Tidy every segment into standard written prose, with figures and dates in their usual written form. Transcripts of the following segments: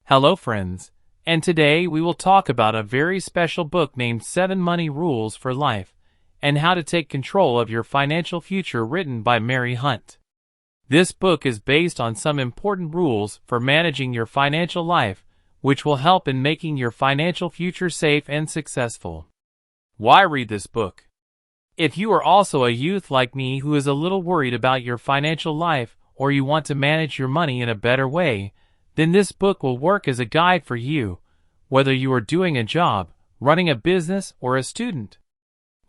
Hello friends, and today we will talk about a very special book named 7 Money Rules for Life and How to Take Control of Your Financial Future, written by Mary Hunt. This book is based on some important rules for managing your financial life, which will help in making your financial future safe and successful. Why read this book? If you are also a youth like me who is a little worried about your financial life, or you want to manage your money in a better way, then this book will work as a guide for you, whether you are doing a job, running a business, or a student.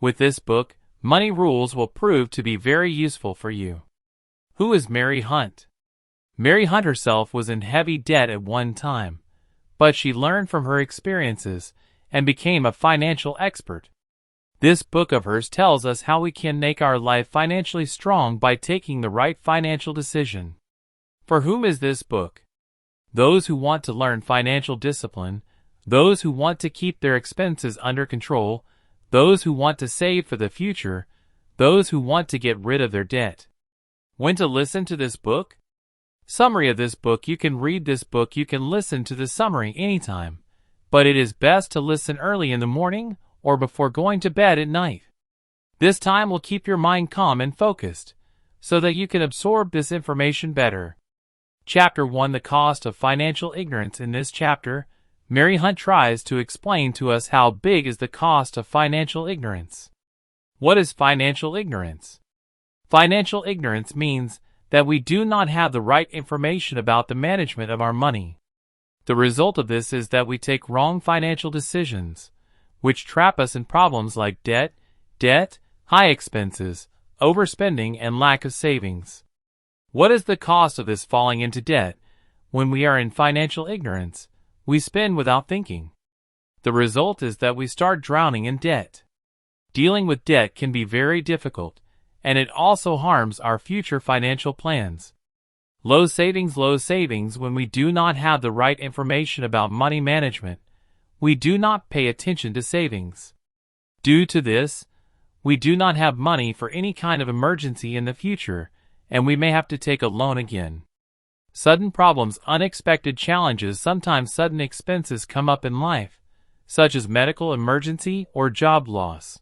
With this book, Money Rules will prove to be very useful for you. Who is Mary Hunt? Mary Hunt herself was in heavy debt at one time, but she learned from her experiences and became a financial expert. This book of hers tells us how we can make our life financially strong by taking the right financial decision. For whom is this book? Those who want to learn financial discipline, those who want to keep their expenses under control, those who want to save for the future, those who want to get rid of their debt. When to listen to this book? Summary of this book. You can read this book, you can listen to the summary anytime, but it is best to listen early in the morning or before going to bed at night. This time will keep your mind calm and focused, so that you can absorb this information better. Chapter 1: The Cost of Financial Ignorance. In this chapter, Mary Hunt tries to explain to us how big is the cost of financial ignorance. What is financial ignorance? Financial ignorance means that we do not have the right information about the management of our money. The result of this is that we take wrong financial decisions, which trap us in problems like debt, high expenses, overspending, and lack of savings. What is the cost of this falling into debt? When we are in financial ignorance, we spend without thinking. The result is that we start drowning in debt. Dealing with debt can be very difficult, and it also harms our future financial plans. Low savings. When we do not have the right information about money management, we do not pay attention to savings. Due to this, we do not have money for any kind of emergency in the future, and we may have to take a loan again. Sudden problems, unexpected challenges, sometimes sudden expenses come up in life, such as medical emergency or job loss.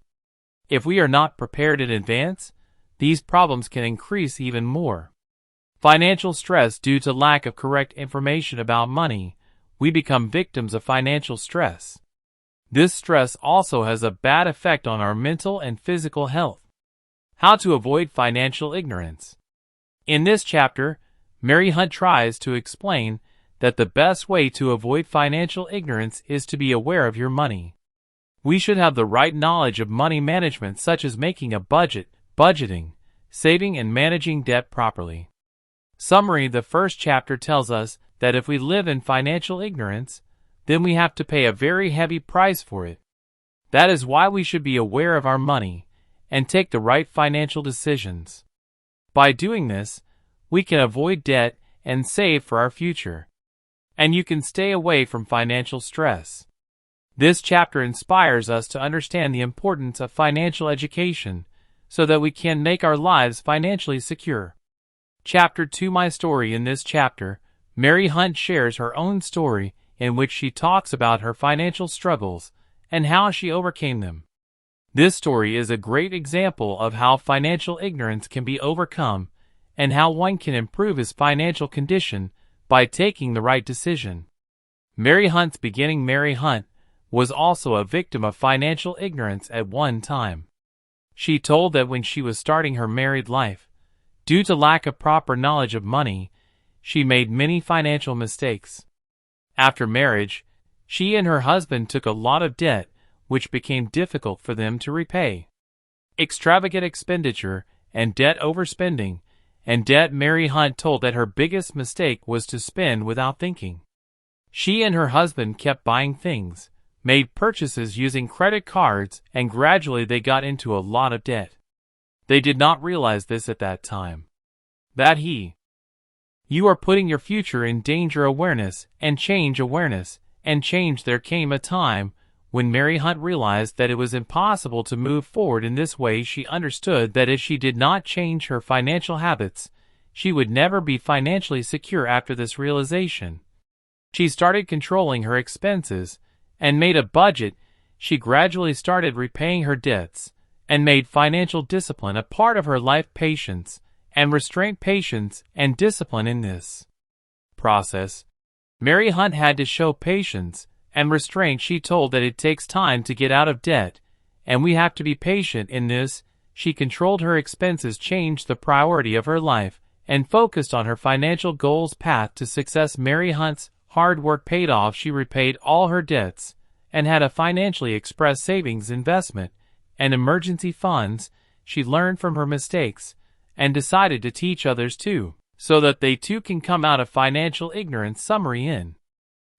If we are not prepared in advance, these problems can increase even more. Financial stress. Due to lack of correct information about money, we become victims of financial stress. This stress also has a bad effect on our mental and physical health. How to avoid financial ignorance. In this chapter, Mary Hunt tries to explain that the best way to avoid financial ignorance is to be aware of your money. We should have the right knowledge of money management, such as making a budget, budgeting, saving, and managing debt properly. Summary: the first chapter tells us that if we live in financial ignorance, then we have to pay a very heavy price for it. That is why we should be aware of our money and take the right financial decisions. By doing this, we can avoid debt and save for our future. And you can stay away from financial stress. This chapter inspires us to understand the importance of financial education so that we can make our lives financially secure. Chapter 2: My Story. In this chapter, Mary Hunt shares her own story in which she talks about her financial struggles and how she overcame them. This story is a great example of how financial ignorance can be overcome and how one can improve his financial condition by taking the right decision. Mary Hunt's beginning. Mary Hunt was also a victim of financial ignorance at one time. She told that when she was starting her married life, due to lack of proper knowledge of money, she made many financial mistakes. After marriage, she and her husband took a lot of debt, which became difficult for them to repay. Extravagant expenditure and debt overspending and debt. Mary Hunt told that her biggest mistake was to spend without thinking. She and her husband kept buying things, made purchases using credit cards, and gradually they got into a lot of debt. They did not realize this at that time. You are putting your future in danger. Awareness. There came a time when Mary Hunt realized that it was impossible to move forward in this way. She understood that if she did not change her financial habits, she would never be financially secure. After this realization, She started controlling her expenses and made a budget. She gradually started repaying her debts and made financial discipline a part of her life. Patience and restraint. Patience and discipline. In this process, Mary Hunt had to show patience and restraint. She told that it takes time to get out of debt, and we have to be patient in this. She controlled her expenses, changed the priority of her life, and focused on her financial goals. Path to success. Mary Hunt's hard work paid off. She repaid all her debts and had a financially expressed savings, investment, and emergency funds. She learned from her mistakes and decided to teach others too, so that they too can come out of financial ignorance. Summary. In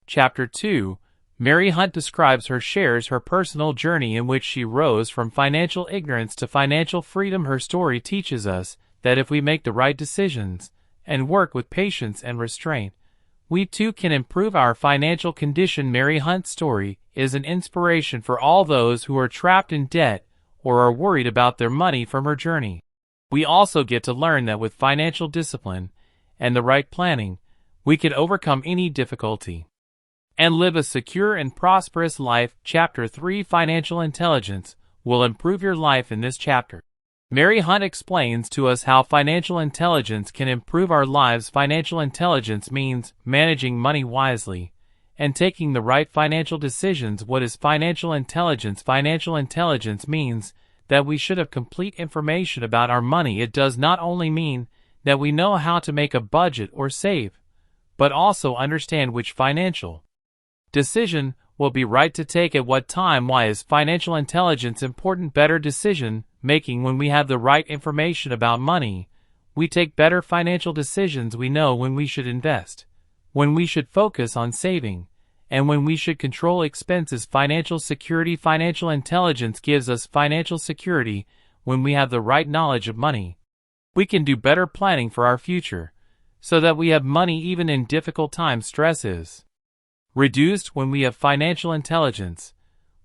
Chapter 2, Mary Hunt describes her personal journey in which she rose from financial ignorance to financial freedom. Her story teaches us that if we make the right decisions and work with patience and restraint, we too can improve our financial condition. Mary Hunt's story is an inspiration for all those who are trapped in debt or are worried about their money. From her journey, we also get to learn that with financial discipline and the right planning, we can overcome any difficulty and live a secure and prosperous life. Chapter 3, Financial Intelligence will improve your life. In this chapter, Mary Hunt explains to us how financial intelligence can improve our lives. Financial intelligence means managing money wisely and taking the right financial decisions. What is financial intelligence? Financial intelligence means that we should have complete information about our money. It does not only mean that we know how to make a budget or save, but also understand which financial decision will be right to take at what time. Why is financial intelligence important? Better decision making. When we have the right information about money, we take better financial decisions. We know when we should invest, when we should focus on saving, and when we should control expenses. Financial security. Financial intelligence gives us financial security. When we have the right knowledge of money, we can do better planning for our future, so that we have money even in difficult times. Stress is reduced when we have financial intelligence.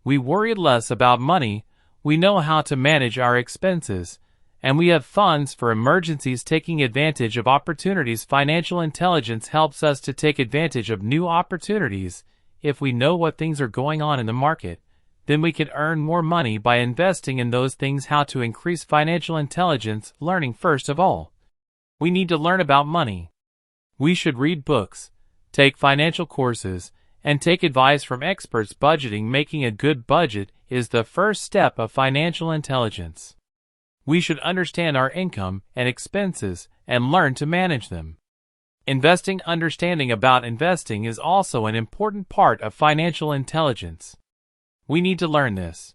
We worry less about money, we know how to manage our expenses, and we have funds for emergencies. Taking advantage of opportunities. Financial intelligence helps us to take advantage of new opportunities. If we know what things are going on in the market, then we can earn more money by investing in those things. How to increase financial intelligence? Learning. First of all, we need to learn about money. We should read books, take financial courses, and take advice from experts. Budgeting. Making a good budget is the first step of financial intelligence. We should understand our income and expenses and learn to manage them. Investing. Understanding about investing is also an important part of financial intelligence. We need to learn this.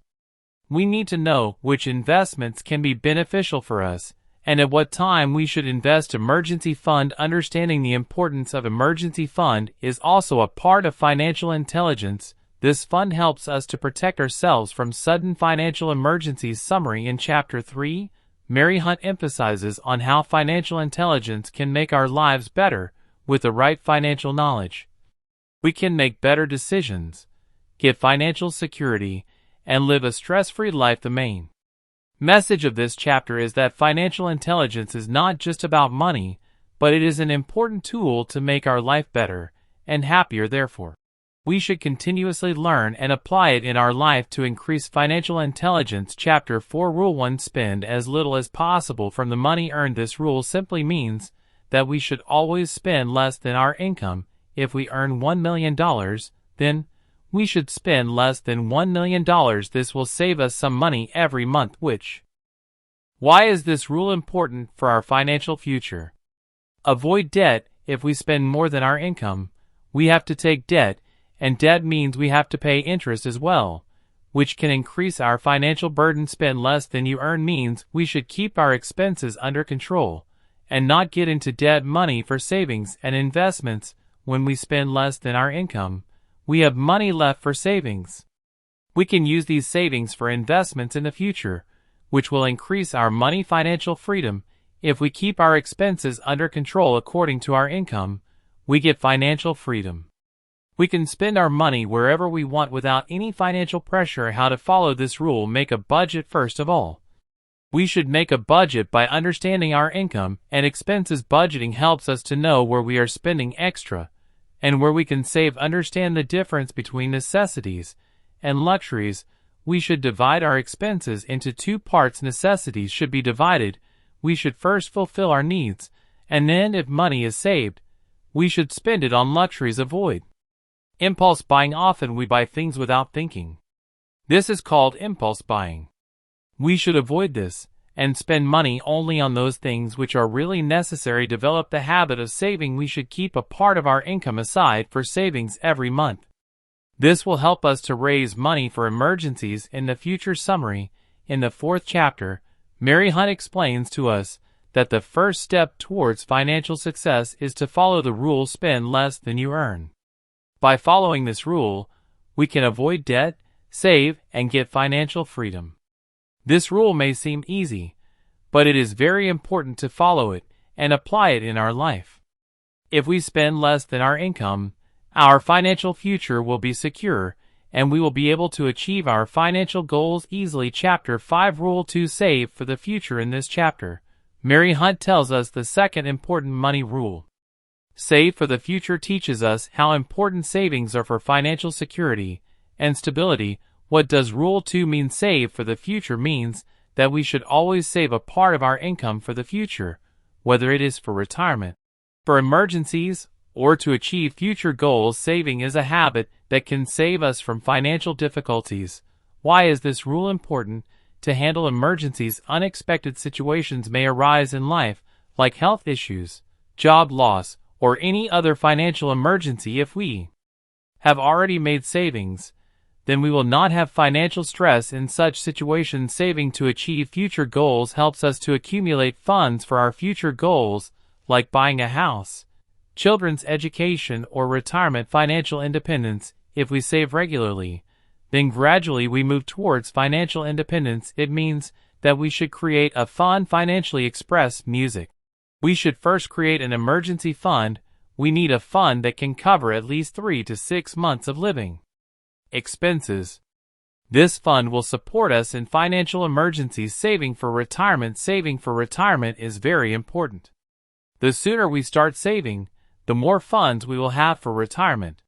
We need to know which investments can be beneficial for us and at what time we should invest. Emergency fund. Understanding the importance of emergency fund is also a part of financial intelligence. This fund helps us to protect ourselves from sudden financial emergencies. Summary. In Chapter 3, Mary Hunt emphasizes on how financial intelligence can make our lives better. With the right financial knowledge, we can make better decisions, get financial security, and live a stress-free life. The main message of this chapter is that financial intelligence is not just about money, but it is an important tool to make our life better and happier. Therefore, we should continuously learn and apply it in our life to increase financial intelligence. Chapter 4, Rule 1, Spend as little as possible from the money earned. This rule simply means that we should always spend less than our income. If we earn $1 million, then we should spend less than $1 million. This will save us some money every month. Why is this rule important for our financial future? Avoid debt. If we spend more than our income, we have to take debt, and debt means we have to pay interest as well, which can increase our financial burden. Spend less than you earn means we should keep our expenses under control and not get into debt. Money for savings and investments. When we spend less than our income, we have money left for savings. We can use these savings for investments in the future, which will increase our money financial freedom. If we keep our expenses under control according to our income, we get financial freedom. We can spend our money wherever we want without any financial pressure. How to follow this rule? Make a budget. First of all, we should make a budget by understanding our income and expenses. Budgeting helps us to know where we are spending extra and where we can save understand the difference between necessities and luxuries. We should divide our expenses into two parts. Necessities should be divided. We should first fulfill our needs, and then if money is saved, we should spend it on luxuries. Avoid impulse buying. Often we buy things without thinking. This is called impulse buying. We should avoid this and spend money only on those things which are really necessary. Develop the habit of saving. We should keep a part of our income aside for savings every month. This will help us to raise money for emergencies in the future. Summary: in the 4th chapter, Mary Hunt explains to us that the first step towards financial success is to follow the rule: spend less than you earn. By following this rule, we can avoid debt, save, and get financial freedom. This rule may seem easy, but it is very important to follow it and apply it in our life. If we spend less than our income, our financial future will be secure, and we will be able to achieve our financial goals easily. Chapter 5, Rule 2, Save for the Future. In this chapter, Mary Hunt tells us the second important money rule. Save for the future teaches us how important savings are for financial security and stability. What does Rule 2 mean? Save for the future means that we should always save a part of our income for the future, whether it is for retirement, for emergencies, or to achieve future goals. Saving is a habit that can save us from financial difficulties. Why is this rule important? To handle emergencies. Unexpected situations may arise in life, like health issues, job loss, or any other financial emergency. If we have already made savings, then we will not have financial stress in such situations. Saving to achieve future goals helps us to accumulate funds for our future goals, like buying a house, children's education, or retirement. Financial independence. If we save regularly, then gradually we move towards financial independence. It means that we should create a fund. Financially express music. We should first create an emergency fund. We need a fund that can cover at least 3 to 6 months of living expenses. This fund will support us in financial emergencies. Saving for retirement. Saving for retirement is very important. The sooner we start saving, the more funds we will have for retirement.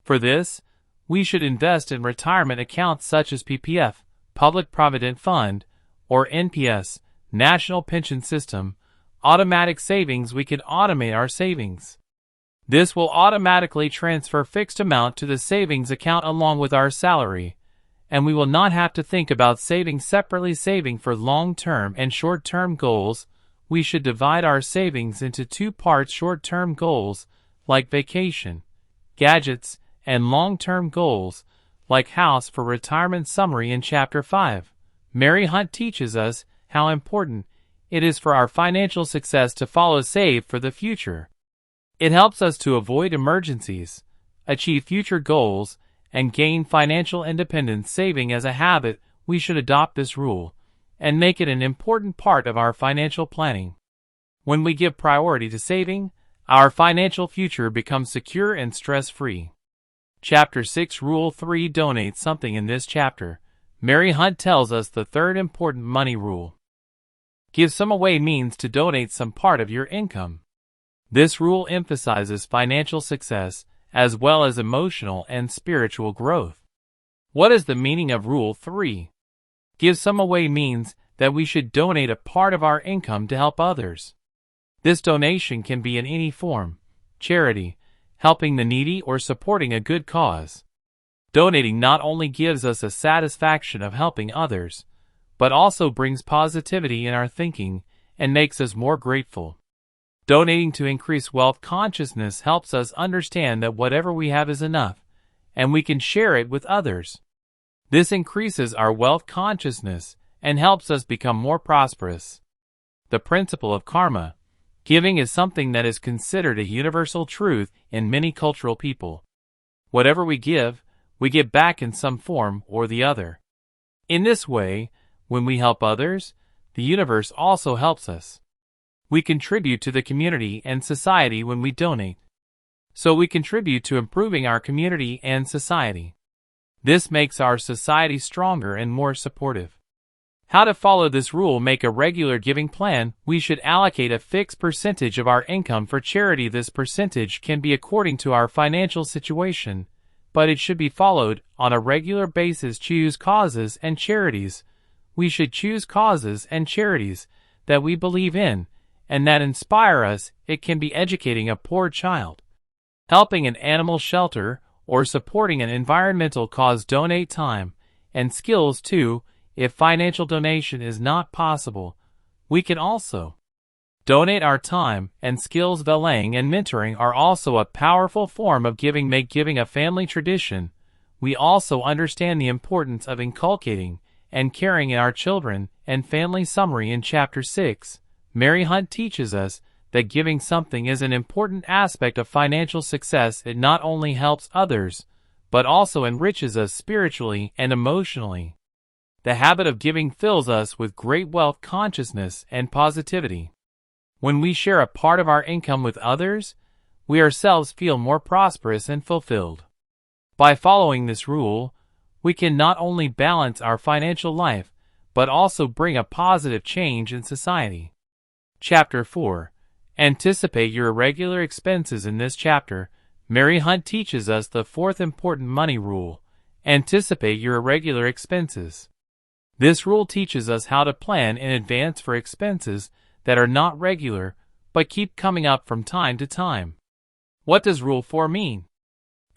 For this, we should invest in retirement accounts such as PPF, Public Provident Fund, or NPS, National Pension System. Automatic savings. We can automate our savings. This will automatically transfer fixed amount to the savings account along with our salary, and we will not have to think about saving separately. Saving for long-term and short-term goals. We should divide our savings into two parts: short-term goals, like vacation, gadgets, and long-term goals, like house for retirement. Summary. In Chapter 5, Mary Hunt teaches us how important it is for our financial success to follow Save for the Future. It helps us to avoid emergencies, achieve future goals, and gain financial independence. Saving as a habit. We should adopt this rule and make it an important part of our financial planning. When we give priority to saving, our financial future becomes secure and stress-free. Chapter 6, Rule 3, Donate something. In this chapter, Mary Hunt tells us the third important money rule. Give some away means to donate some part of your income. This rule emphasizes financial success as well as emotional and spiritual growth. What is the meaning of Rule 3? Give some away means that we should donate a part of our income to help others. This donation can be in any form: charity, helping the needy, or supporting a good cause. Donating not only gives us a satisfaction of helping others, but also brings positivity in our thinking and makes us more grateful. Donating to increase wealth consciousness helps us understand that whatever we have is enough, and we can share it with others. This increases our wealth consciousness and helps us become more prosperous. The principle of karma. Giving is something that is considered a universal truth in many cultural people. Whatever we give back in some form or the other. In this way, when we help others, the universe also helps us. We contribute to the community and society when we donate. So we contribute to improving our community and society. This makes our society stronger and more supportive. How to follow this rule? Make a regular giving plan. We should allocate a fixed percentage of our income for charity. This percentage can be according to our financial situation, but it should be followed on a regular basis. Choose causes and charities. We should choose causes and charities that we believe in and that inspire us. It can be educating a poor child, helping an animal shelter, or supporting an environmental cause. Donate time and skills too. If financial donation is not possible, we can also donate our time and skills. Valeting and mentoring are also a powerful form of giving. Make giving a family tradition. We also understand the importance of inculcating and caring in our children and family. Summary. In Chapter 6, Mary Hunt teaches us that giving something is an important aspect of financial success. It not only helps others, but also enriches us spiritually and emotionally. The habit of giving fills us with great wealth, consciousness, and positivity. When we share a part of our income with others, we ourselves feel more prosperous and fulfilled. By following this rule, we can not only balance our financial life, but also bring a positive change in society. Chapter 4. Anticipate your irregular expenses. In this chapter, Mary Hunt teaches us the fourth important money rule: anticipate your irregular expenses. This rule teaches us how to plan in advance for expenses that are not regular, but keep coming up from time to time. What does Rule 4 mean?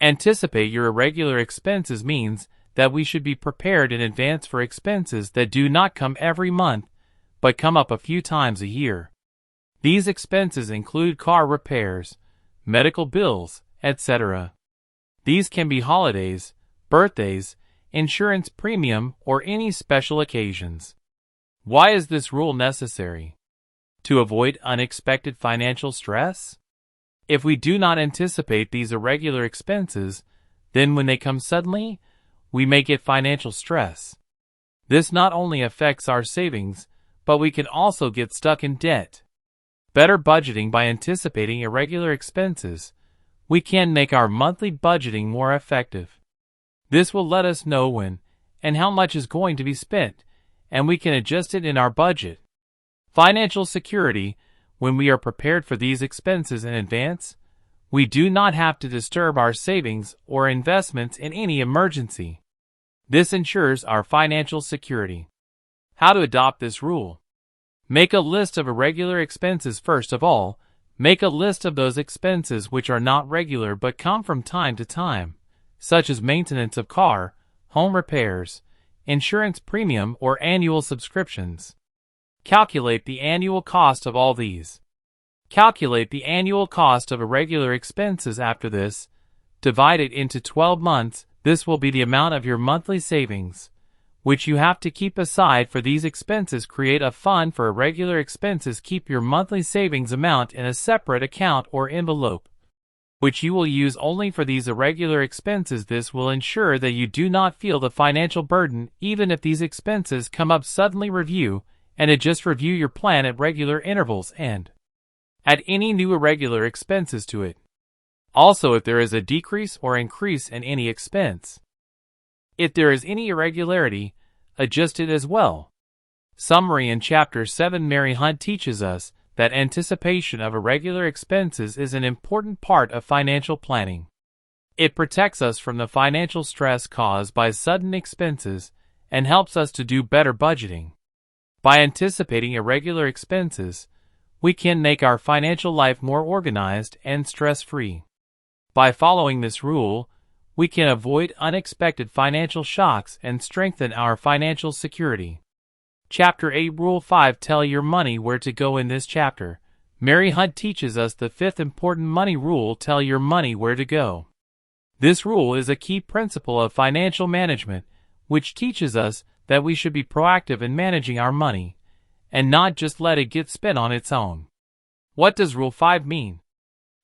Anticipate your irregular expenses means that we should be prepared in advance for expenses that do not come every month, but come up a few times a year. These expenses include car repairs, medical bills, etc. These can be holidays, birthdays, insurance premium, or any special occasions. Why is this rule necessary? To avoid unexpected financial stress? If we do not anticipate these irregular expenses, then when they come suddenly, we may get financial stress. This not only affects our savings, but we can also get stuck in debt. Better budgeting. By anticipating irregular expenses, we can make our monthly budgeting more effective. This will let us know when and how much is going to be spent, and we can adjust it in our budget. Financial security. When we are prepared for these expenses in advance, we do not have to disturb our savings or investments in any emergency. This ensures our financial security. How to adopt this rule? Make a list of irregular expenses. First of all, make a list of those expenses which are not regular but come from time to time, such as maintenance of car, home repairs, insurance premium, or annual subscriptions. Calculate the annual cost of all these. Calculate the annual cost of irregular expenses. After this, divide it into 12 months. This will be the amount of your monthly savings, which you have to keep aside for these expenses. Create a fund for irregular expenses. Keep your monthly savings amount in a separate account or envelope, which you will use only for these irregular expenses. This will ensure that you do not feel the financial burden even if these expenses come up suddenly. Review and adjust. Review your plan at regular intervals and add any new irregular expenses to it. Also, if there is a decrease or increase in any expense, if there is any irregularity, adjust it as well. Summary. In Chapter 7, Mary Hunt teaches us that anticipation of irregular expenses is an important part of financial planning. It protects us from the financial stress caused by sudden expenses and helps us to do better budgeting. By anticipating irregular expenses, we can make our financial life more organized and stress-free. By following this rule, we can avoid unexpected financial shocks and strengthen our financial security. Chapter 8, Rule 5. Tell your money where to go. In this chapter, Mary Hunt teaches us the fifth important money rule: tell your money where to go. This rule is a key principle of financial management, which teaches us that we should be proactive in managing our money, and not just let it get spent on its own. What does Rule 5 mean?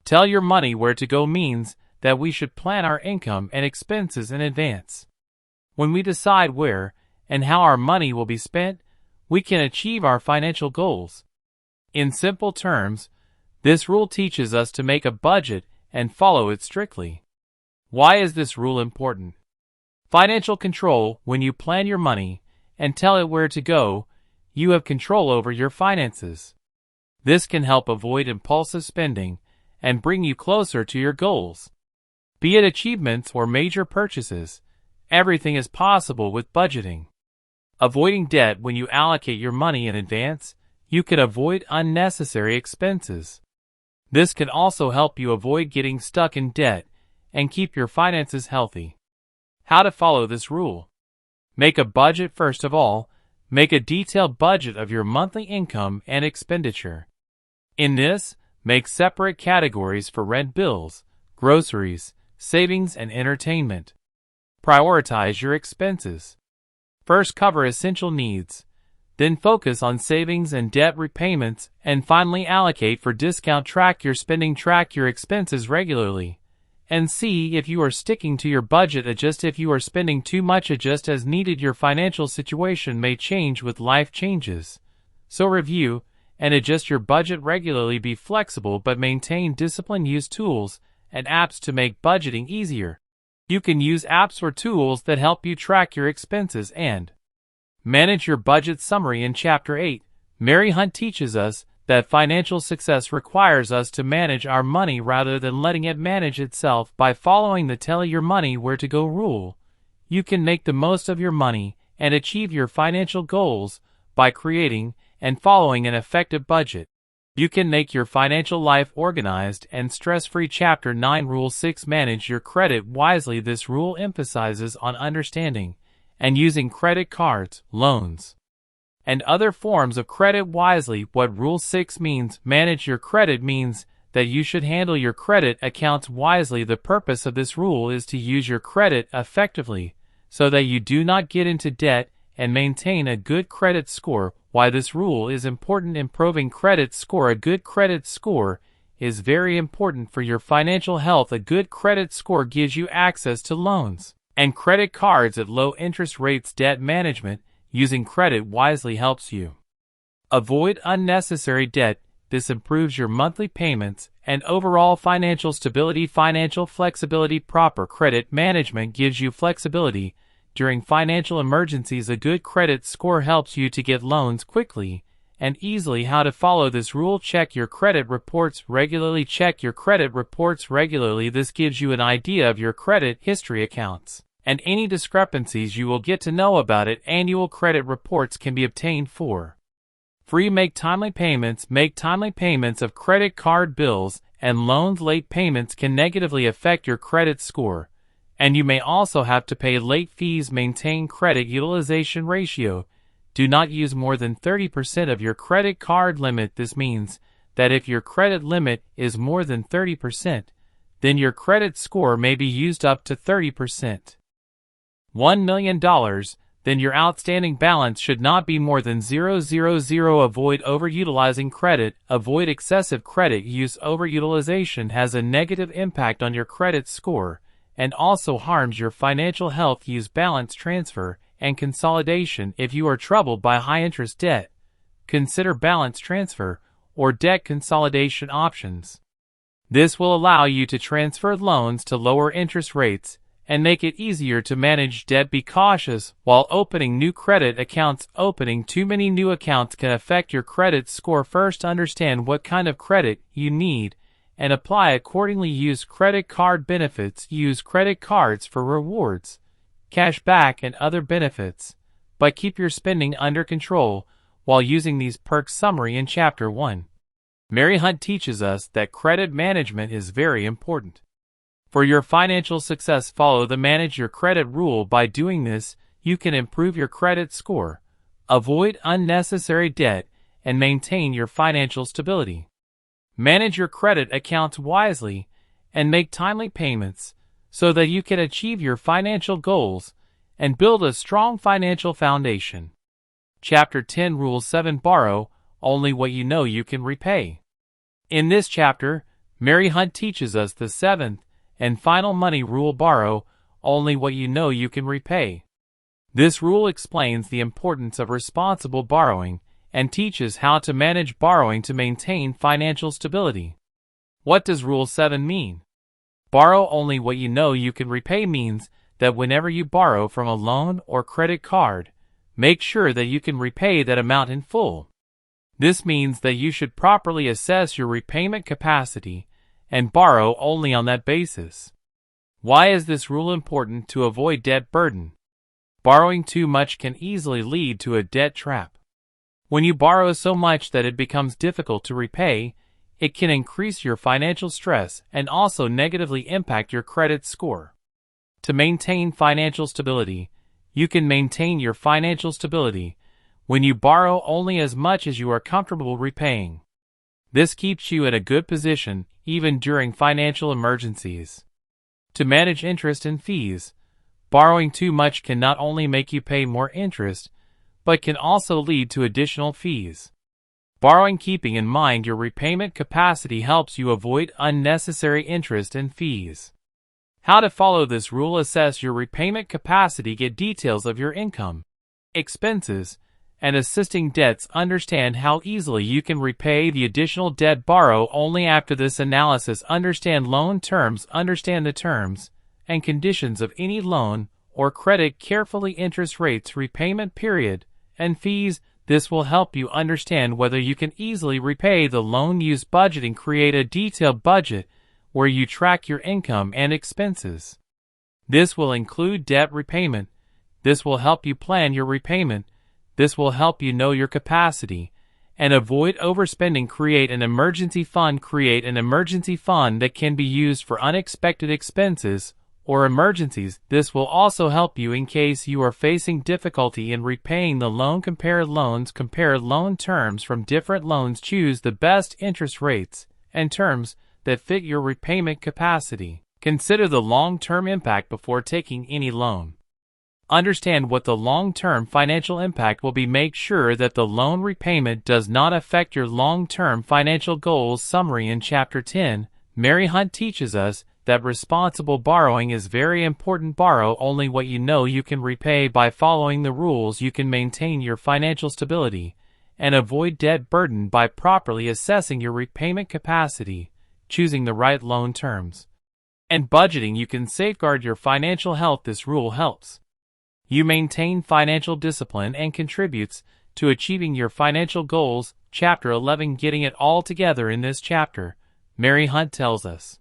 Tell your money where to go means that we should plan our income and expenses in advance. When we decide where and how our money will be spent, we can achieve our financial goals. In simple terms, this rule teaches us to make a budget and follow it strictly. Why is this rule important? Financial control. When you plan your money and tell it where to go, you have control over your finances. This can help avoid impulsive spending and bring you closer to your goals. Be it achievements or major purchases, everything is possible with budgeting. Avoiding debt. When you allocate your money in advance, you can avoid unnecessary expenses. This can also help you avoid getting stuck in debt and keep your finances healthy. How to follow this rule? Make a budget. First of all, make a detailed budget of your monthly income and expenditure. In this, make separate categories for rent bills, groceries, savings, and entertainment. Prioritize your expenses. First, cover essential needs. Then focus on savings and debt repayments, and finally allocate for discount. Track your spending. Track your expenses regularly, and see if you are sticking to your budget. Adjust if you are spending too much. Adjust as needed. Your financial situation may change with life changes, so review and adjust your budget regularly. Be flexible but maintain discipline. Use tools and apps to make budgeting easier. You can use apps or tools that help you track your expenses and manage your budget. Summary. In Chapter 8, Mary Hunt teaches us that financial success requires us to manage our money rather than letting it manage itself. By following the tell your money where to go rule, you can make the most of your money and achieve your financial goals by creating and following an effective budget. You can make your financial life organized and stress-free. Chapter 9, Rule 6, Manage your credit wisely. This rule emphasizes on understanding and using credit cards, loans, and other forms of credit wisely. What Rule 6 means? Manage your credit means that you should handle your credit accounts wisely. The purpose of this rule is to use your credit effectively so that you do not get into debt and maintain a good credit score. Why this rule is important? Improving credit score. A good credit score is very important for your financial health. A good credit score gives you access to loans and credit cards at low interest rates. Debt management. Using credit wisely helps you avoid unnecessary debt. This improves your monthly payments and overall financial stability. Financial flexibility. Proper credit management gives you flexibility during financial emergencies. A good credit score helps you to get loans quickly and easily. How to follow this rule? Check your credit reports regularly. Check your credit reports regularly. This gives you an idea of your credit history accounts and any discrepancies. You will get to know about it. Annual credit reports can be obtained for free. Make timely payments. Make timely payments of credit card bills and loans. Late payments can negatively affect your credit score, and you may also have to pay late fees. Maintain credit utilization ratio. Do not use more than 30% of your credit card limit. This means that if your credit limit is more than 30%, then your credit score may be used up to 30%. $1 million, then your outstanding balance should not be more than 000. Avoid overutilizing credit. Avoid excessive credit use. Overutilization has a negative impact on your credit score and also harms your financial health. Use balance transfer and consolidation. If you are troubled by high-interest debt, consider balance transfer or debt consolidation options. This will allow you to transfer loans to lower interest rates and make it easier to manage debt. Be cautious while opening new credit accounts. Opening too many new accounts can affect your credit score. First, understand what kind of credit you need and apply accordingly. Use credit card benefits. Use credit cards for rewards, cash back, and other benefits, but keep your spending under control while using these perks. Summary. In Chapter 1, Mary Hunt teaches us that credit management is very important for your financial success. Follow the manage your credit rule. By doing this, you can improve your credit score, avoid unnecessary debt, and maintain your financial stability. Manage your credit accounts wisely and make timely payments so that you can achieve your financial goals and build a strong financial foundation. Chapter 10, Rule 7, Borrow only what you know you can repay. In this chapter, Mary Hunt teaches us the seventh and final money rule: borrow only what you know you can repay. This rule explains the importance of responsible borrowing and teaches how to manage borrowing to maintain financial stability. What does Rule 7 mean? Borrow only what you know you can repay means that whenever you borrow from a loan or credit card, make sure that you can repay that amount in full. This means that you should properly assess your repayment capacity and borrow only on that basis. Why is this rule important to avoid debt burden? Borrowing too much can easily lead to a debt trap. When you borrow so much that it becomes difficult to repay, it can increase your financial stress and also negatively impact your credit score. To maintain financial stability, you can maintain your financial stability when you borrow only as much as you are comfortable repaying. This keeps you in a good position even during financial emergencies. To manage interest and fees, borrowing too much can not only make you pay more interest, but can also lead to additional fees. Borrowing keeping in mind your repayment capacity helps you avoid unnecessary interest and fees. How to follow this rule: assess your repayment capacity, get details of your income, expenses, and assisting debts. Understand how easily you can repay the additional debt. Borrow only after this analysis. Understand loan terms. Understand the terms and conditions of any loan or credit carefully. Interest rates, repayment period, and fees. This will help you understand whether you can easily repay the loan. Use budgeting. Create a detailed budget where you track your income and expenses. This will include debt repayment. This will help you plan your repayment. This will help you know your capacity and avoid overspending. Create an emergency fund. Create an emergency fund that can be used for unexpected expenses or emergencies. This will also help you in case you are facing difficulty in repaying the loan. Compare loans. Compare loan terms from different loans. Choose the best interest rates and terms that fit your repayment capacity. Consider the long-term impact before taking any loan. Understand what the long-term financial impact will be. Make sure that the loan repayment does not affect your long-term financial goals. Summary. In Chapter 10, Mary Hunt teaches us that responsible borrowing is very important. Borrow only what you know you can repay. By following the rules, you can maintain your financial stability and avoid debt burden. By properly assessing your repayment capacity, choosing the right loan terms, and budgeting, you can safeguard your financial health. This rule helps you maintain financial discipline and contributes to achieving your financial goals. Chapter 11, Getting It All Together. In this chapter, Mary Hunt tells us,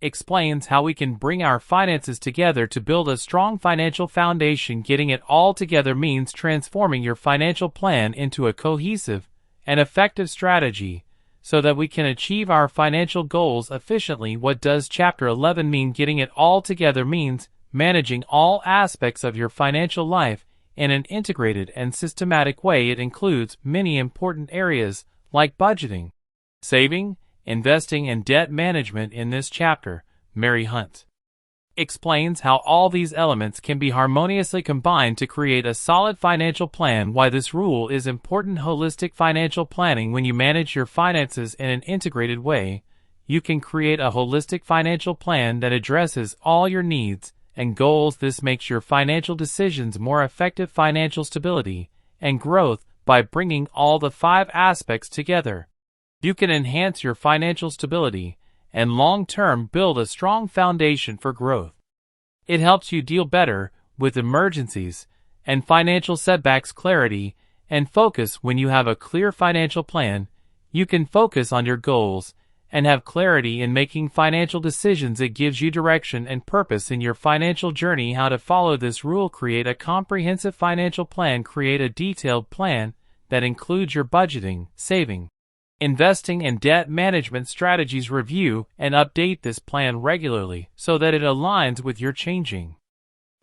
explains how we can bring our finances together to build a strong financial foundation. Getting it all together means transforming your financial plan into a cohesive and effective strategy so that we can achieve our financial goals efficiently. What does Chapter 11 mean? Getting it all together means managing all aspects of your financial life in an integrated and systematic way. It includes many important areas like budgeting, saving, investing, and debt management. In this chapter, Mary Hunt explains how all these elements can be harmoniously combined to create a solid financial plan. Why this rule is important: holistic financial planning. When you manage your finances in an integrated way, you can create a holistic financial plan that addresses all your needs and goals. This makes your financial decisions more effective. Financial stability and growth. By bringing all the 5 aspects together, you can enhance your financial stability and long-term build a strong foundation for growth. It helps you deal better with emergencies and financial setbacks. Clarity and focus. When you have a clear financial plan, you can focus on your goals and have clarity in making financial decisions. It gives you direction and purpose in your financial journey. How to follow this rule: create a comprehensive financial plan. Create a detailed plan that includes your budgeting, saving, investing, and debt management strategies. Review and update this plan regularly so that it aligns with your changing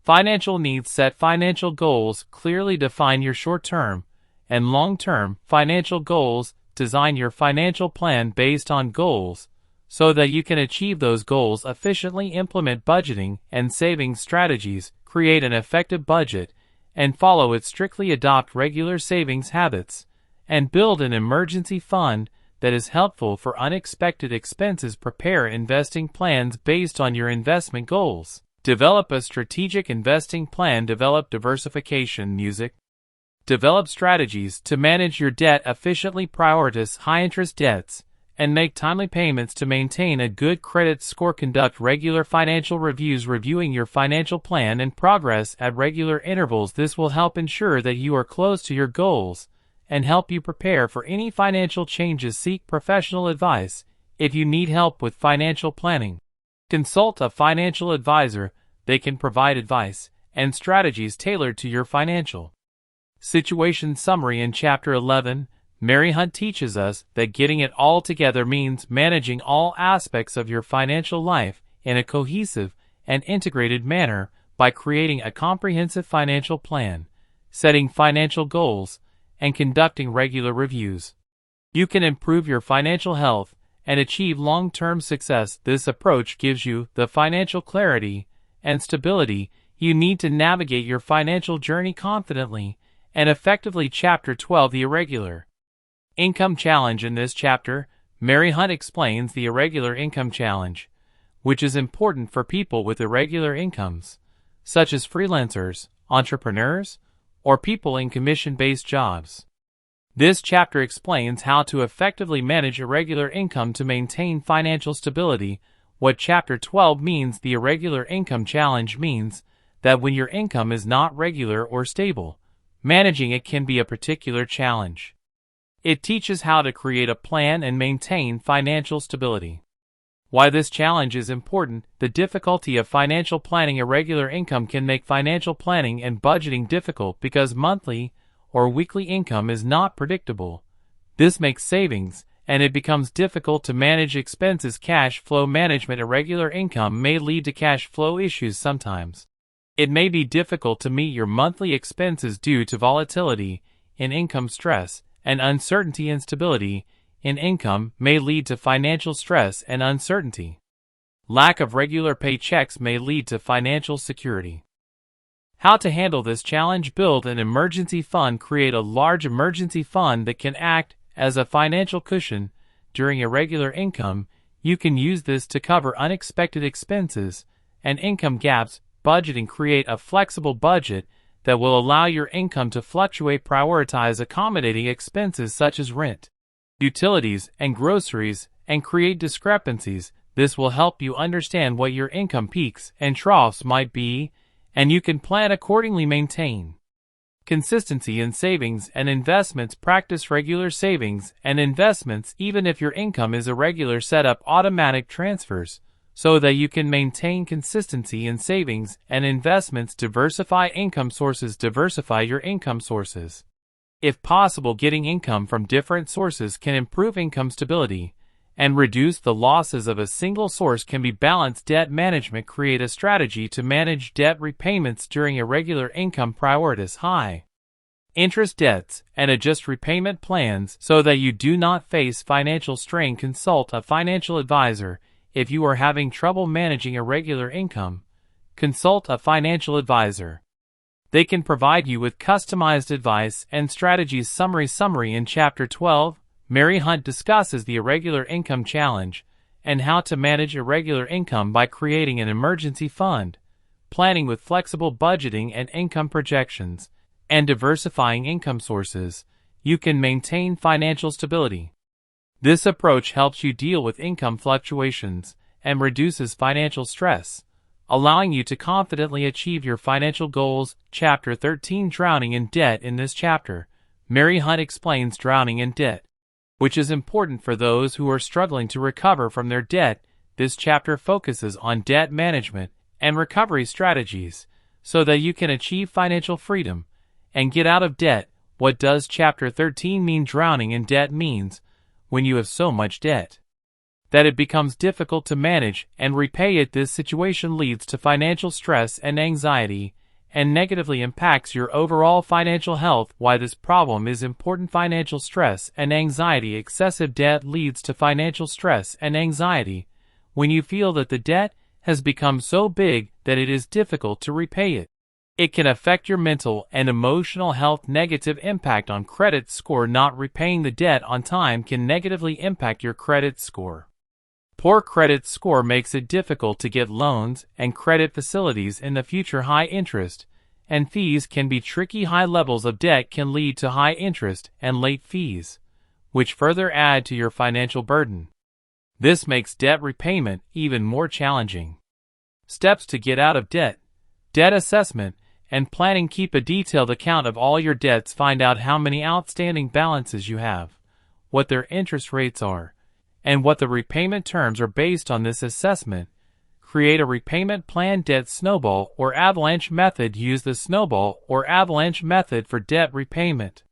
financial needs. Set financial goals. Clearly define your short-term and long-term financial goals. Design your financial plan based on goals so that you can achieve those goals efficiently. Implement budgeting and saving strategies. Create an effective budget and follow it strictly. Adopt regular savings habits and build an emergency fund that is helpful for unexpected expenses. Prepare investing plans based on your investment goals. Develop a strategic investing plan. Develop diversification. Develop strategies to manage your debt efficiently. Prioritize high-interest debts and make timely payments to maintain a good credit score. Conduct regular financial reviews, reviewing your financial plan and progress at regular intervals. This will help ensure that you are close to your goals and help you prepare for any financial changes. Seek professional advice if you need help with financial planning. Consult a financial advisor. They can provide advice and strategies tailored to your financial situation. Summary. In Chapter 11, Mary Hunt teaches us that getting it all together means managing all aspects of your financial life in a cohesive and integrated manner by creating a comprehensive financial plan, setting financial goals, and conducting regular reviews. You can improve your financial health and achieve long-term success. This approach gives you the financial clarity and stability you need to navigate your financial journey confidently and effectively. Chapter 12, the Irregular Income Challenge. In this chapter, Mary Hunt explains the irregular income challenge, which is important for people with irregular incomes, such as freelancers, entrepreneurs, or people in commission-based jobs. This chapter explains how to effectively manage irregular income to maintain financial stability. What Chapter 12 means. The Irregular Income Challenge means that when your income is not regular or stable, managing it can be a particular challenge. It teaches how to create a plan and maintain financial stability. Why this challenge is important. The difficulty of financial planning. Irregular income can make financial planning and budgeting difficult because monthly or weekly income is not predictable. This makes savings, and it becomes difficult to manage expenses. Cash flow management. Irregular income may lead to cash flow issues sometimes. It may be difficult to meet your monthly expenses due to volatility in income. Stress and uncertainty. Instability in income may lead to financial stress and uncertainty. Lack of regular paychecks may lead to financial security. How to handle this challenge. Build an emergency fund. Create a large emergency fund that can act as a financial cushion during irregular income. You can use this to cover unexpected expenses and income gaps. Budgeting. Create a flexible budget that will allow your income to fluctuate. Prioritize accommodating expenses such as rent, utilities, and groceries, and create discrepancies. This will help you understand what your income peaks and troughs might be, and you can plan accordingly. Maintain consistency in savings and investments. Practice regular savings and investments even if your income is irregular. Set up automatic transfers so that you can maintain consistency in savings and investments. Diversify income sources. Diversify your income sources. If possible, getting income from different sources can improve income stability and reduce the losses of a single source. Can be balanced. Debt management. Create a strategy to manage debt repayments during irregular income. Prioritize high interest debts and adjust repayment plans so that you do not face financial strain. Consult a financial advisor. If you are having trouble managing irregular income, consult a financial advisor. They can provide you with customized advice and strategies. Summary. In Chapter 12, Mary Hunt discusses the irregular income challenge and how to manage irregular income by creating an emergency fund, planning with flexible budgeting and income projections, and diversifying income sources. You can maintain financial stability. This approach helps you deal with income fluctuations and reduces financial stress, allowing you to confidently achieve your financial goals. Chapter 13, Drowning in Debt. In this chapter, Mary Hunt explains drowning in debt, which is important for those who are struggling to recover from their debt. This chapter focuses on debt management and recovery strategies so that you can achieve financial freedom and get out of debt. What does Chapter 13 mean? Drowning in debt means when you have so much debt that it becomes difficult to manage and repay it. This situation leads to financial stress and anxiety and negatively impacts your overall financial health. Why this problem is important. Financial stress and anxiety. Excessive debt leads to financial stress and anxiety when you feel that the debt has become so big that it is difficult to repay it. It can affect your mental and emotional health. Negative impact on credit score. Not repaying the debt on time can negatively impact your credit score. Poor credit score makes it difficult to get loans and credit facilities in the future. High interest and fees can be tricky. High levels of debt can lead to high interest and late fees, which further add to your financial burden. This makes debt repayment even more challenging. Steps to get out of debt. Debt assessment and planning. Keep a detailed account of all your debts. Find out how many outstanding balances you have, what their interest rates are, and what the repayment terms are. Based on this assessment, create a repayment plan. Debt snowball or avalanche method. Use the snowball or avalanche method for debt repayment.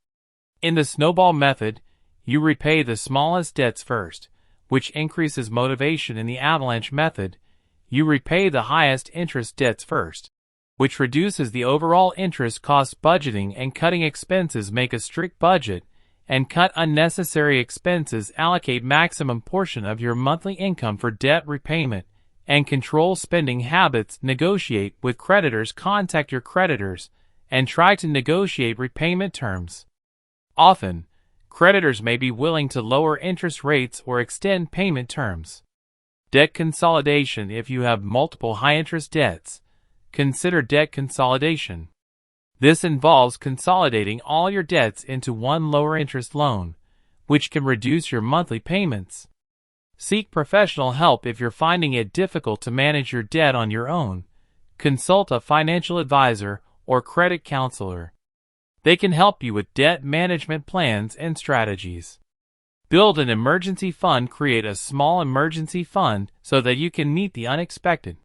In the snowball method, you repay the smallest debts first, which increases motivation. In the avalanche method, you repay the highest interest debts first, which reduces the overall interest cost. Budgeting and cutting expenses. Make a strict budget and cut unnecessary expenses. Allocate maximum portion of your monthly income for debt repayment and control spending habits. Negotiate with creditors. Contact your creditors and try to negotiate repayment terms. Often, creditors may be willing to lower interest rates or extend payment terms. Debt consolidation. If you have multiple high-interest debts, consider debt consolidation. This involves consolidating all your debts into one lower-interest loan, which can reduce your monthly payments. Seek professional help. If you're finding it difficult to manage your debt on your own, consult a financial advisor or credit counselor. They can help you with debt management plans and strategies. Build an emergency fund. Create a small emergency fund so that you can meet the unexpected.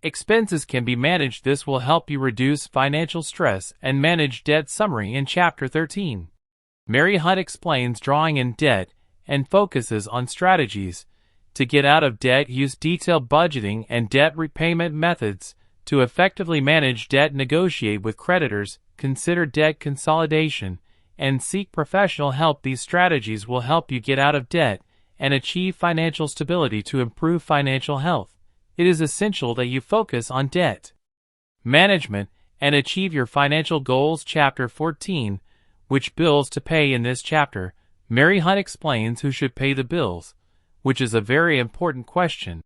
Expenses can be managed. This will help you reduce financial stress and manage debt. Summary. In Chapter 13, Mary Hunt explains drawing in debt and focuses on strategies to get out of debt. Use detailed budgeting and debt repayment methods to effectively manage debt. Negotiate with creditors, consider debt consolidation, and seek professional help. These strategies will help you get out of debt and achieve financial stability. To improve financial health, it is essential that you focus on debt management and achieve your financial goals. Chapter 14, Which bills to pay. In this chapter, Mary Hunt explains who should pay the bills, which is a very important question,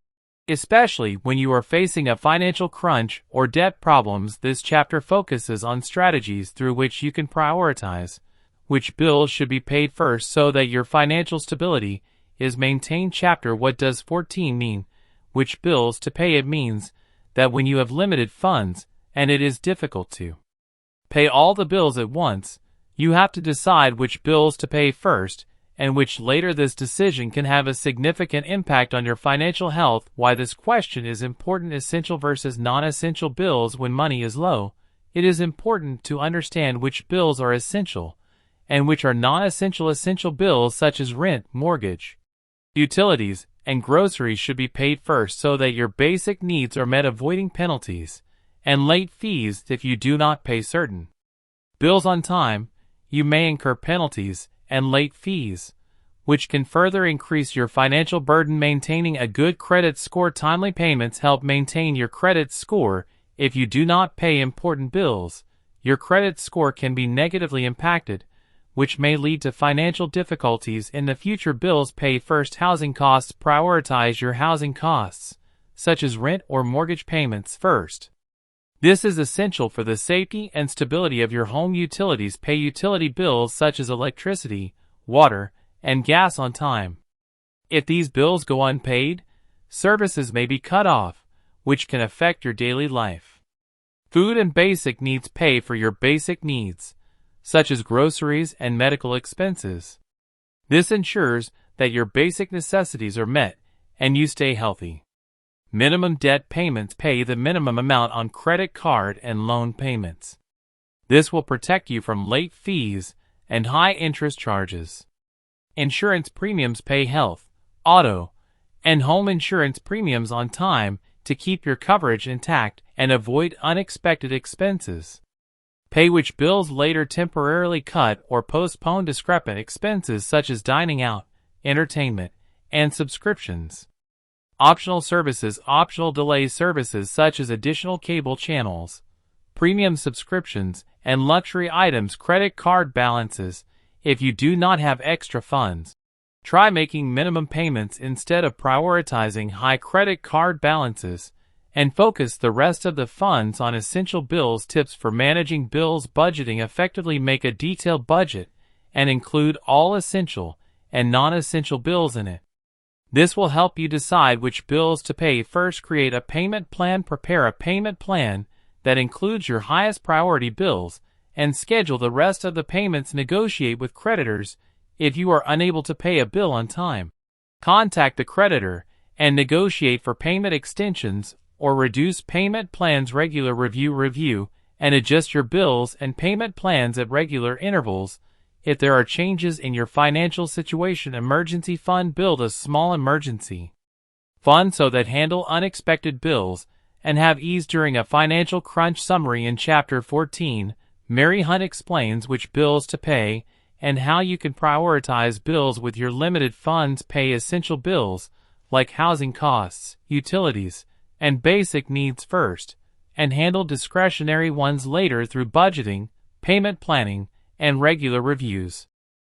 especially when you are facing a financial crunch or debt problems. This chapter focuses on strategies through which you can prioritize which bills should be paid first so that your financial stability is maintained. Chapter. What does 14 mean? Which bills to pay. It means that when you have limited funds and it is difficult to pay all the bills at once, you have to decide which bills to pay first and which later. This decision can have a significant impact on your financial health. Why this question is important. Essential versus non-essential bills. When money is low, it is important to understand which bills are essential and which are non-essential. Essential bills such as rent, mortgage, utilities, and groceries should be paid first so that your basic needs are met. Avoiding penalties and late fees. If you do not pay certain bills on time, you may incur penalties and late fees, which can further increase your financial burden. Maintaining a good credit score. Timely payments help maintain your credit score. If you do not pay important bills, your credit score can be negatively impacted, which may lead to financial difficulties in the future. Bills pay first. Housing costs. Prioritize your housing costs, such as rent or mortgage payments, first. This is essential for the safety and stability of your home. Utilities. Pay utility bills such as electricity, water, and gas on time. If these bills go unpaid, services may be cut off, which can affect your daily life. Food and basic needs. Pay for your basic needs, such as groceries and medical expenses. This ensures that your basic necessities are met and you stay healthy. Minimum debt payments. Pay the minimum amount on credit card and loan payments. This will protect you from late fees and high interest charges. Insurance premiums. Pay health, auto, and home insurance premiums on time to keep your coverage intact and avoid unexpected expenses. Pay which bills later. Temporarily cut or postpone discrepant expenses such as dining out, entertainment, and subscriptions. Optional services. Optional delay services such as additional cable channels, premium subscriptions, and luxury items. Credit card balances. If you do not have extra funds, try making minimum payments instead of prioritizing high credit card balances, and focus the rest of the funds on essential bills. Tips for managing bills. Budgeting effectively. Make a detailed budget and include all essential and non-essential bills in it. This will help you decide which bills to pay first. Create a payment plan. Prepare a payment plan that includes your highest priority bills and schedule the rest of the payments. Negotiate with creditors if you are unable to pay a bill on time. Contact the creditor and negotiate for payment extensions or reduce payment plans. Regular review and adjust your bills and payment plans at regular intervals. If there are changes in your financial situation, emergency fund. Build a small emergency fund so that handle unexpected bills and have ease during a financial crunch. Summary. In Chapter 14, Mary Hunt explains which bills to pay and how you can prioritize bills with your limited funds. Pay essential bills like housing costs, utilities, and basic needs first, and handle discretionary ones later through budgeting, payment planning, and regular reviews.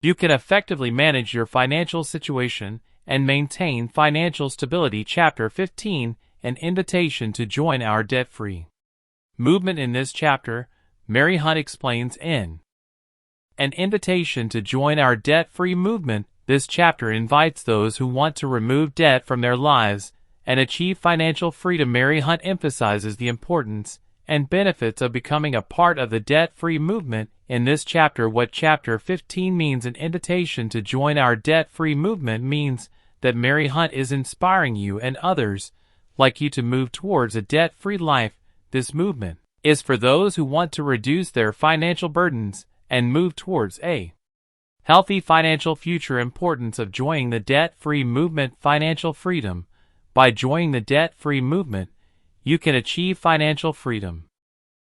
You can effectively manage your financial situation and maintain financial stability. Chapter 15, an invitation to join our debt-free movement. In this chapter, Mary Hunt explains in an invitation to join our debt-free movement. This chapter invites those who want to remove debt from their lives and achieve financial freedom. Mary Hunt emphasizes the importance and benefits of becoming a part of the debt-free movement. In this chapter, what Chapter 15 means, an invitation to join our debt-free movement, means that Mary Hunt is inspiring you and others like you to move towards a debt-free life. This movement is for those who want to reduce their financial burdens and move towards a healthy financial future. Importance of joining the debt-free movement. Financial freedom. By joining the debt-free movement, you can achieve financial freedom.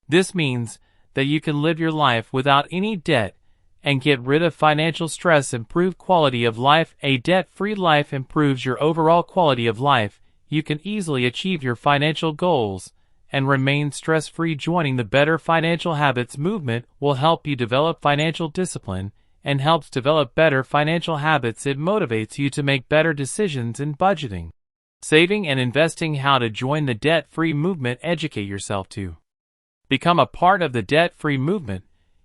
This means that you can live your life without any debt and get rid of financial stress. Improve quality of life. A debt-free life improves your overall quality of life. You can easily achieve your financial goals and remain stress-free. Joining the Better Financial Habits movement will help you develop financial discipline and helps develop better financial habits. It motivates you to make better decisions in budgeting, saving, and investing. How to join the debt-free movement. Educate yourself to become a part of the debt-free movement.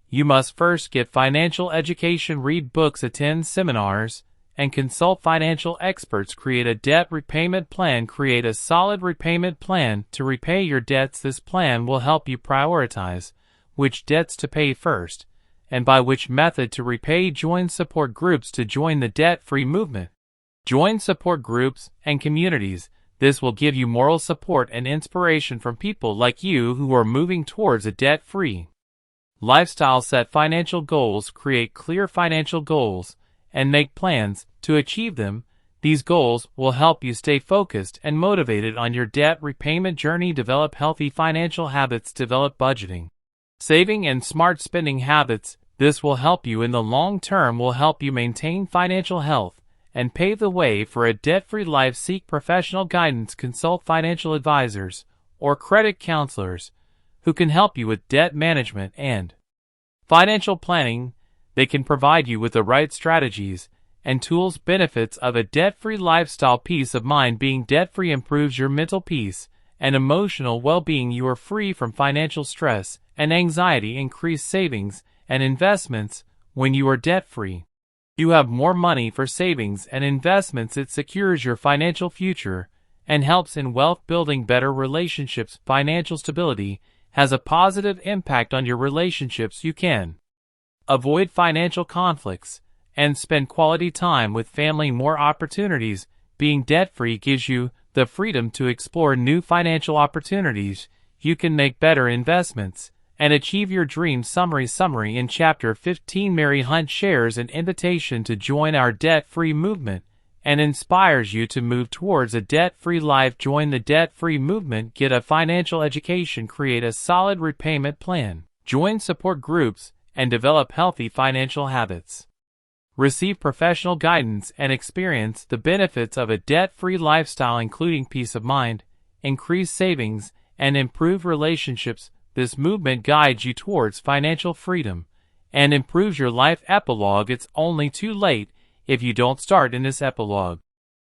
You must first get financial education, read books, attend seminars, and consult financial experts. Create a debt repayment plan. Create a solid repayment plan to repay your debts. This plan will help you prioritize which debts to pay first and by which method to repay. Join support groups. To join the debt-free movement, join support groups and communities. This will give you moral support and inspiration from people like you who are moving towards a debt-free lifestyle. Set financial goals. Create clear financial goals and make plans to achieve them. These goals will help you stay focused and motivated on your debt repayment journey. Develop healthy financial habits. Develop budgeting, saving, and smart spending habits. This will help you in the long term, will help you maintain financial health and pave the way for a debt-free life. Seek professional guidance. Consult financial advisors or credit counselors who can help you with debt management and financial planning. They can provide you with the right strategies and tools. Benefits of a debt-free lifestyle. Peace of mind. Being debt-free improves your mental peace and emotional well-being. You are free from financial stress and anxiety. Increase savings and investments. When you are debt-free, you have more money for savings and investments. It secures your financial future and helps in wealth building. Better relationships. Financial stability has a positive impact on your relationships. You can avoid financial conflicts and spend quality time with family. More opportunities. Being debt-free gives you the freedom to explore new financial opportunities. You can make better investments and achieve your dreams. Summary. In Chapter 15, Mary Hunt shares an invitation to join our debt-free movement and inspires you to move towards a debt-free life. Join the debt-free movement. Get a financial education. Create a solid repayment plan. Join support groups and develop healthy financial habits. Receive professional guidance and experience the benefits of a debt-free lifestyle, including peace of mind, increased savings, and improved relationships. This movement guides you towards financial freedom and improves your life. Epilogue. It's only too late if you don't start. In this epilogue,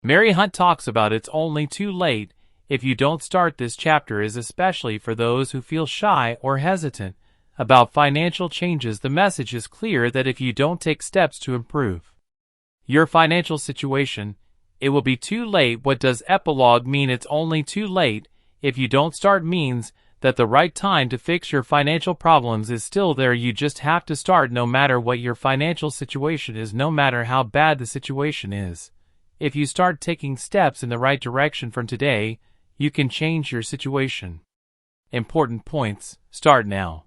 Mary Hunt talks about it's only too late if you don't start. This chapter is especially for those who feel shy or hesitant about financial changes, the message is clear that if you don't take steps to improve your financial situation, it will be too late. What does epilogue mean? It's only too late. If you don't start means that the right time to fix your financial problems is still there. You just have to start no matter what your financial situation is, no matter how bad the situation is. If you start taking steps in the right direction from today, you can change your situation. Important points. Start now.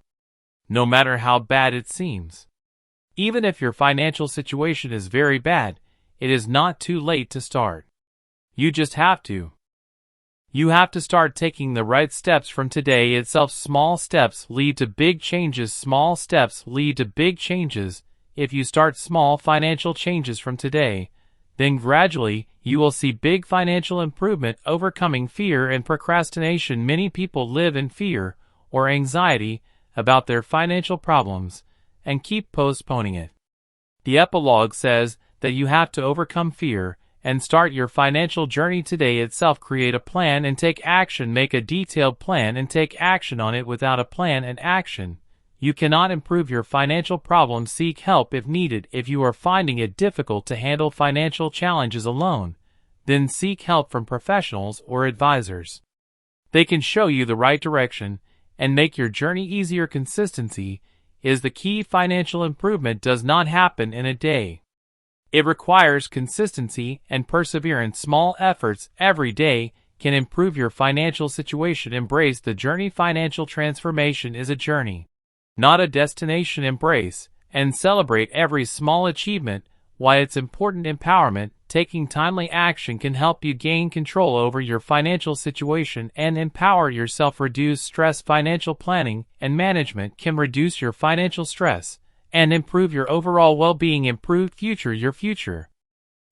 No matter how bad it seems. Even if your financial situation is very bad, it is not too late to start. You just have to. You have to start taking the right steps from today itself. Small steps lead to big changes. Small steps lead to big changes. If you start small financial changes from today, then gradually you will see big financial improvement. Overcoming fear and procrastination. Many people live in fear or anxiety about their financial problems and keep postponing it. The epilogue says that you have to overcome fear and start your financial journey today itself. Create a plan and take action. Make a detailed plan and take action on it. Without a plan and action, you cannot improve your financial problems. Seek help if needed. If you are finding it difficult to handle financial challenges alone, then seek help from professionals or advisors. They can show you the right direction and make your journey easier. Consistency is the key. Financial improvement does not happen in a day. It requires consistency and perseverance. Small efforts every day can improve your financial situation. Embrace the journey. Financial transformation is a journey, not a destination. Embrace and celebrate every small achievement. Why it's important. Empowerment. Taking timely action can help you gain control over your financial situation and empower yourself. Reduce stress. Financial planning and management can reduce your financial stress and improve your overall well-being. Improved future. Your future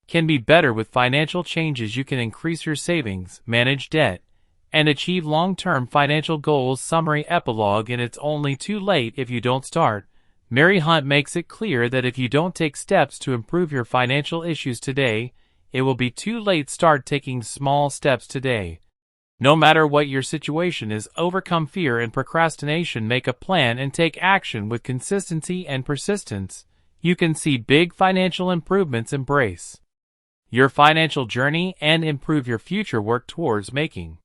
can be better with financial changes. You can increase your savings, manage debt, and achieve long-term financial goals. Summary. Epilogue. And it's only too late if you don't start. Mary Hunt makes it clear that if you don't take steps to improve your financial issues today, it will be too late. Start taking small steps today. No matter what your situation is, overcome fear and procrastination. Make a plan and take action with consistency and persistence. You can see big financial improvements. Embrace your financial journey and improve your future. Work towards making